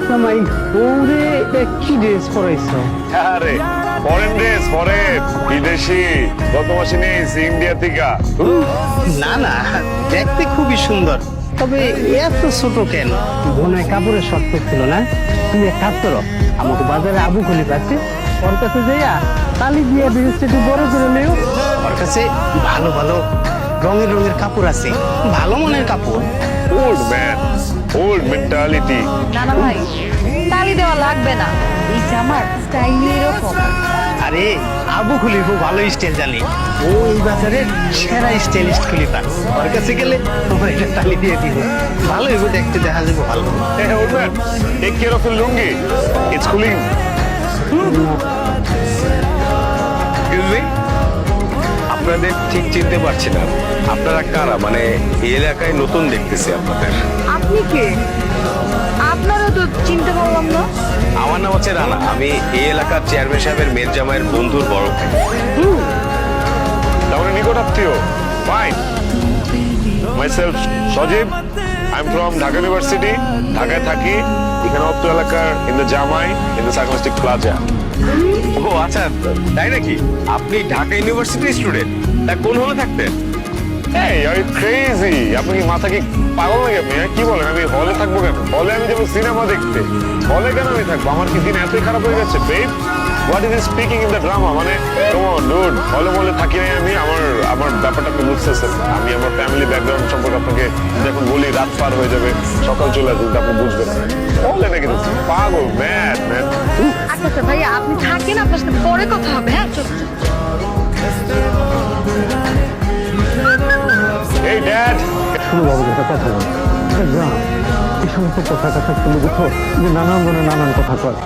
জামাই ওরে কি ড্রেস পরাইছো? আরে ফরেন ড্রেস, ফরেন বিদেশি, গত মাসে নিয়েছি ইন্ডিয়া থেকে। না না, দেখতে খুবই সুন্দর, তবে এত ছোট কেন? বোনে কাপড়ের শর্ত ছিল না? তুমি এক কাজ করো, আমাকে বাজারে আবু খলি পাচ্ছে, ওর কাছে যাইয়া তালি দিয়ে ড্রেসটা একটু বড় করে নেও। ওর কাছে ভালো ভালো রঙের রঙের কাপড় আছে, ভালো মনের কাপড়। Old man, old mentality. না না ভাই, তালি দেওয়া লাগবে না, এই জামার স্টাইল এরকম। আরে আবু খুলি খুব ভালো স্টাইল জানি, ও এই বাজারের সেরা স্টাইলিস্ট খুলিপার। ওর কাছে গেলে তোমার এটা তালি দিয়ে দিব, ভালো হইব দেখতে, দেখা যাবে ভালো। Hey, old man, take care of your lungi. It's cooling. Excuse me? আপনাদের ঠিক চিনতে পারছি না, আপনারা কারা? মানে এই এলাকায় নতুন দেখতেছি আপনাদের। আপনি কে? আপনারও তো চিনতে পারলাম না। আমার নাম হচ্ছে রানা, আমি এই এলাকার চেয়ারম্যান সাহেবের মেয়ের জামাইয়ের বন্ধুর বড় ভাই। তাহলে নিকট আত্মীয়। Fine. Myself, Sajib. I'm from Dhaka University. ঢাকায় থাকি। এখানে অত্র এলাকার in the Jamai, in the Sarcastic Plaza. ও আচ্ছা, তাই নাকি? আপনি ঢাকা ইউনিভার্সিটির স্টুডেন্ট? তা কোন হলে থাকতেন? Hey, are you crazy? আপনি কি মাথা কি পাগল নাকি আপনি? হ্যাঁ? কি বলেন? আমি হলে থাকবো কেন? হলে আমি যাবো সিনেমা দেখতে। হলে কেন আমি থাকবো? আমার কি দিন এতই খারাপ হয়ে গেছে, babe? What is he speaking in the drama? মানে, come on, dude. হলে থাকি নাই আমি। আমার ব্যাপারটা আপনি বুঝতেছেন। আমি আমার ফ্যামিলি ব্যাকগ্রাউন্ড সম্পর্কে আপনাকে যখন বলি, রাত পার হয়ে যাবে, সকাল চলে আসবে, আপনি বুঝবেন না। হলে নাকি তো পাগল, ম্যাড ম্যান। আচ্ছা আচ্ছা ভাইয়া, আপনি থাকেন, আপনার সাথে পরে কথা হবে। হ্যাঁ চল। Hey, Dad. শুনো বাবু, একটা কথা বলো, এই সমস্ত কথা শুনে বুঝো যে নানান জনে নানান কথা কয়।